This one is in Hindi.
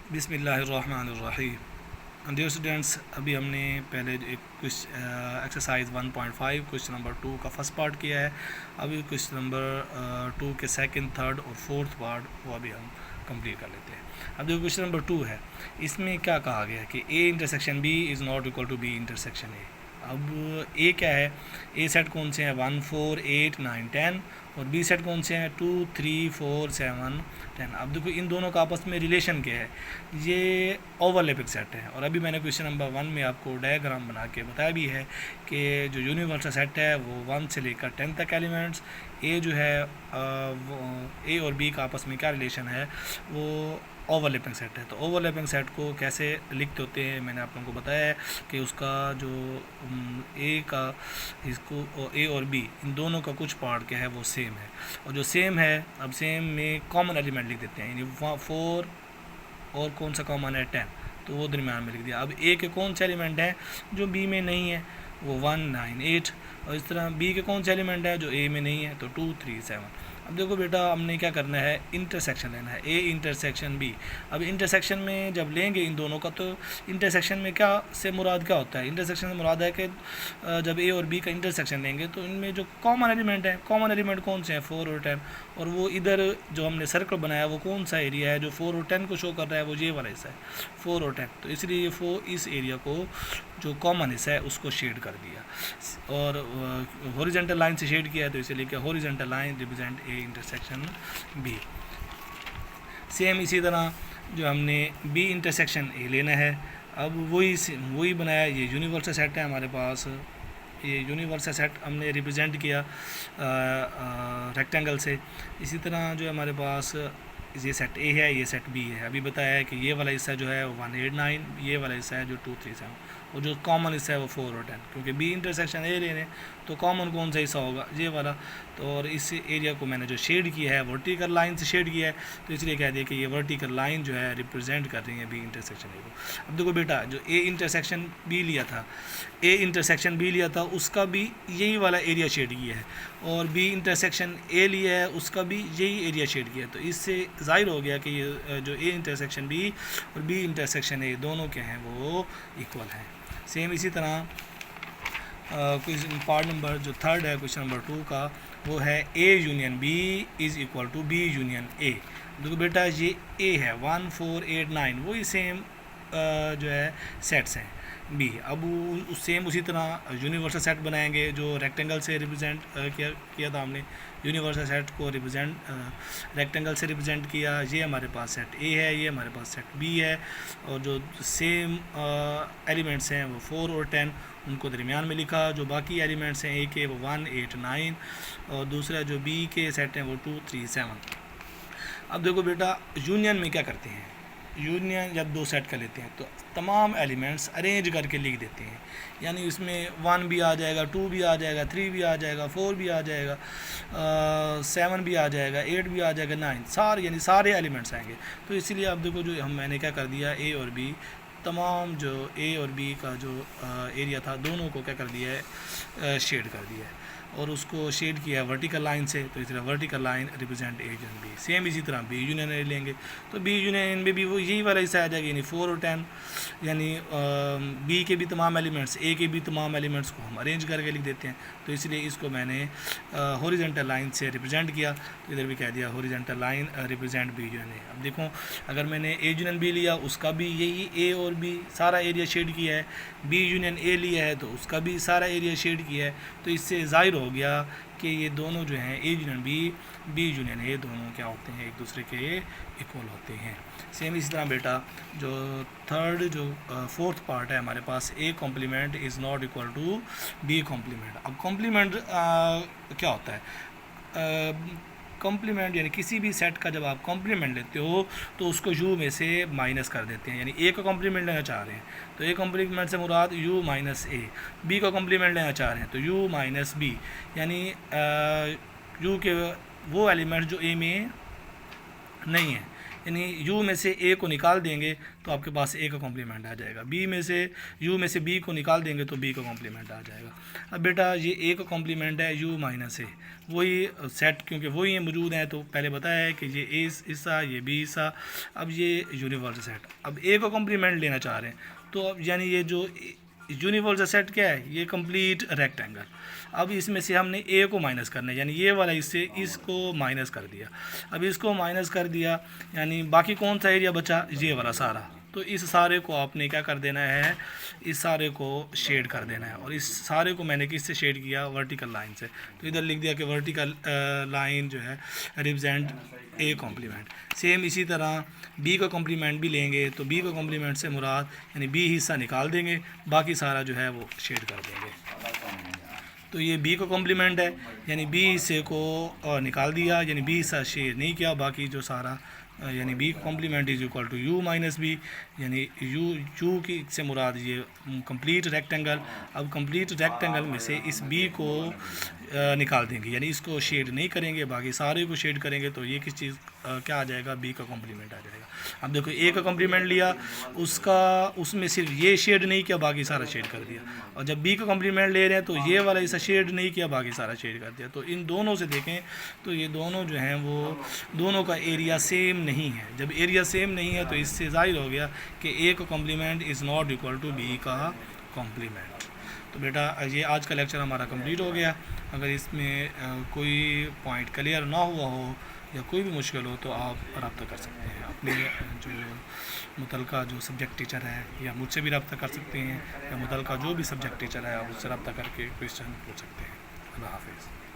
बिस्मिल्लाहिर्रहमानिर्रहीम। डियर स्टूडेंट्स, अभी हमने पहले एक कुछ एक्सरसाइज 1.5 क्वेश्चन नंबर 2 का फर्स्ट पार्ट किया है। अभी क्वेश्चन नंबर 2 के सेकंड, थर्ड और फोर्थ पार्ट वो अभी हम कंप्लीट कर लेते हैं। अब जो क्वेश्चन नंबर 2 है, इसमें क्या कहा गया है कि A intersection B is not equal to B intersection A. अब ए क्या है, ए सेट कौन से हैं 1 4 8 9 10 और बी सेट कौन से हैं 2 3 4 7 10। अब देखो इन दोनों का आपस में रिलेशन क्या है, ये ओवरलैपिंग सेट है। और अभी मैंने क्वेश्चन नंबर 1 में आपको डायग्राम बना के बताया भी है कि जो यूनिवर्सल सेट है वो 1 से लेकर 10 तक एलिमेंट्स, ए जो है वो ए और बी का आपस में क्या रिलेशन है, वो ओवरलैपिंग सेट है। तो ओवरलैपिंग सेट को कैसे लिखते होते हैं मैंने आप लोगों को बताया है कि उसका जो ए का इसको ए और बी इन दोनों का कुछ पार्ट क्या है वो सेम है। और जो सेम है, अब सेम में कॉमन एलिमेंट लिख देते हैं, यानी 4 और कौन सा कॉमन है 10, तो वो दरम्यान में लिख दिया। अब ए के कौन से एलिमेंट हैं जो बी में नहीं है, वो 1 9 8। और इस तरह बी के कौन से एलिमेंट है जो ए में नहीं है, तो 2 3 7। अब देखो बेटा, हमने क्या करना है, इंटरसेक्शन लेना है, ए इंटरसेक्शन बी। अब इंटरसेक्शन में जब लेंगे इन दोनों का, तो इंटरसेक्शन में क्या से मुराद क्या होता है, इंटरसेक्शन से मुराद है कि जब ए और बी का इंटरसेक्शन लेंगे तो इनमें जो कॉमन एलिमेंट है, कॉमन एलिमेंट कौन से हैं 4 और 10। और वो इधर जो हमने सर्कल बनाया वो कौन सा एरिया है जो 4 और 10 को शो कर रहा है, वो ये वाला हिस्सा है 4 और 10। तो इसलिए ये 4 इस एरिया को जो कॉमन हिस्सा है उसको शेड कर दिया और हॉरिजॉन्टल लाइन से शेड किया है, तो इसलिए क्या horizontal line represent A intersection B. Same इसी तरह जो हमने बी इंटरसेक्शन ए लेना है, अब वही बनाया। ये यूनिवर्सल सेट है हमारे पास, ये यूनिवर्सल सेट हमने रिप्रेजेंट किया रेक्टेंगल से। इसी तरह जो हमारे पास ये सेट ए है, ये सेट बी है। अभी बताया है कि ये वाला हिस्सा जो है 1 8 9, ये वाला हिस्सा है जो 2 3 7, और जो कॉमन हिस्सा है वो 4 और 10। क्योंकि बी इंटरसेक्शन ए ले लें तो कॉमन कौन सा हिस्सा होगा, ये वाला। तो और इस एरिया को मैंने जो शेड किया है वर्टिकल लाइन से शेड किया है, तो इसलिए कह दिया कि ये वर्टिकल लाइन जो है रिप्रेजेंट कर रही है बी इंटरसेक्शन ए को। अब देखो बेटा, जो ए इंटरसेक्शन बी लिया था, ए इंटरसेक्शन बी लिया था, उसका भी यही वाला एरिया शेड किया है, और बी इंटरसेक्शन ए लिया है उसका भी यही एरिया शेड किया है। तो इससे ज़ाहिर हो गया कि ये जो ए इंटरसेक्शन बी और बी इंटरसेक्शन ए दोनों के हैं वो इक्वल हैं। सेम इसी तरह क्वेश्चन पार्ट नंबर जो थर्ड है क्वेश्चन नंबर 2 का, वो है A union B is equal to B union A. देखो बेटा, ये ए है 1 4 8 9, वही सेम जो है सेट्स हैं बी। अब सेम उसी तरह यूनिवर्सल सेट बनाएंगे जो रेक्टेंगल से रिप्रेजेंट किया था हमने। यूनिवर्सल सेट को रेक्टेंगल से रिप्रेजेंट किया। ये हमारे पास सेट ए है, ये हमारे पास सेट बी है, और जो सेम एलिमेंट्स हैं वो 4 और 10 उनको दरमियान में लिखा। जो बाकी एलिमेंट्स हैं ए के वो 1 8 9, और दूसरा जो बी के सेट हैं वो 2 3 7। अब देखो बेटा, यूनियन में क्या करते हैं, यूनियन जब दो सेट कर लेते हैं तो तमाम एलिमेंट्स अरेंज करके लिख देते हैं। यानी इसमें 1 भी आ जाएगा, 2 भी आ जाएगा, 3 भी आ जाएगा, 4 भी आ जाएगा, 7 भी आ जाएगा, 8 भी आ जाएगा, 9, सारे यानी सारे एलिमेंट्स आएंगे। तो इसीलिए अब देखो, जो मैंने क्या कर दिया, ए और बी तमाम जो ए और बी का जो एरिया था दोनों को क्या कर दिया है, शेड कर दिया है, और उसको शेड किया है वर्टिकल लाइन से। तो इस तरह vertical line represent A union B. Same इसी तरह बी यूनियन ए लेंगे तो बी यूनियन में भी वो यही वाला हिस्सा आ जाएगा, यानी 4 और 10, यानी बी के भी तमाम एलिमेंट्स, ए के भी तमाम एलिमेंट्स को हम अरेंज करके लिख देते हैं। तो इसलिए इसको मैंने हॉरिजॉन्टल लाइन से रिप्रेजेंट किया, तो इधर भी कह दिया horizontal line represent B union A. अब देखो, अगर मैंने ए यूनियन बी लिया, उसका भी यही ए और बी सारा एरिया शेड किया है, बी यूनियन ए लिया है तो उसका भी सारा एरिया शेड किया है। तो इससे ज़ाहिर हो गया कि ये दोनों जो हैं A union B, B union A, दोनों क्या होते हैं, एक दूसरे के इक्वल होते हैं। सेम इसी तरह बेटा, जो थर्ड जो फोर्थ पार्ट है हमारे पास, A complement is not equal to B complement. अब कॉम्प्लीमेंट क्या होता है, कॉम्प्लीमेंट यानी किसी भी सेट का जब आप कॉम्प्लीमेंट लेते हो तो उसको यू में से माइनस कर देते हैं। यानी ए का कॉम्प्लीमेंट लेना चाह रहे हैं तो ए कॉम्प्लीमेंट से मुराद यू माइनस ए, बी का कॉम्प्लीमेंट लेना चाह रहे हैं तो यू माइनस बी, यानी यू के वो एलिमेंट जो ए में नहीं है, यानी यू में से ए को निकाल देंगे तो आपके पास ए का कॉम्प्लीमेंट आ जाएगा, बी में से यू में से बी को निकाल देंगे तो बी का कॉम्प्लीमेंट आ जाएगा। अब बेटा ये ए का कॉम्प्लीमेंट है यू माइनस ए, वही सेट क्योंकि वही ये मौजूद हैं तो पहले बताया है कि ये ए हिस्सा ये बी हिस्सा, अब ये यूनिवर्सल सेट, अब ए का कॉम्प्लीमेंट लेना चाह रहे हैं तो अब यानी ये जो यूनिवर्सल सेट क्या है, ये कंप्लीट रेक्टेंगल। अब इसमें से हमने ए को माइनस करना है, यानी ये वाला इससे इसको माइनस कर दिया, अब इसको माइनस कर दिया यानी बाकी कौन सा एरिया बचा, ये वाला सारा। तो इस सारे को आपने क्या कर देना है, इस सारे को शेड कर देना है, और इस सारे को मैंने किससे शेड किया, वर्टिकल लाइन से। तो इधर लिख दिया कि वर्टिकल लाइन जो है रिप्रेजेंट ए कॉम्प्लीमेंट। सेम इसी तरह बी का कॉम्प्लीमेंट भी लेंगे तो बी का कॉम्प्लीमेंट से मुराद यानी बी हिस्सा निकाल देंगे, बाकी सारा जो है वो शेड कर देंगे। तो ये बी का कॉम्प्लीमेंट है, यानी बी हिस्से को निकाल दिया, यानी बी हिस्सा शेड नहीं किया, बाकी जो सारा यानी B complement is equal to U minus B, यानी यू की से मुराद ये कंप्लीट रेक्टेंगल। अब कंप्लीट रेक्टेंगल में से इस बी को निकाल देंगे, यानी इसको शेड नहीं करेंगे, बाकी सारे को शेड करेंगे तो ये किस चीज़ क्या आ जाएगा, बी का कॉम्प्लीमेंट आ जाएगा। अब देखो ए का कॉम्प्लीमेंट लिया, उसमें सिर्फ ये शेड नहीं किया, बाकी सारा शेड कर दिया, और जब बी का कॉम्प्लीमेंट ले रहे हैं तो ये वाला हिस्सा शेड नहीं किया, बाकी सारा शेड कर दिया। तो इन दोनों से देखें तो ये दोनों जो हैं वो दोनों का एरिया सेम नहीं है। जब एरिया सेम नहीं है तो इससे ज़ाहिर हो गया कि ए का complement is not equal to B का कॉम्प्लीमेंट। तो बेटा ये आज का लेक्चर हमारा कंप्लीट हो गया। अगर इसमें कोई पॉइंट क्लियर ना हुआ हो या कोई भी मुश्किल हो तो आप रब्ता कर सकते हैं अपने जो मुतलका जो सब्जेक्ट टीचर है, या मुझसे भी रब्ता कर सकते हैं, या मुतलका जो भी सब्जेक्ट टीचर है आप उससे रब्ता करके क्वेश्चन पूछ सकते हैं। अल्लाह हाफिज़।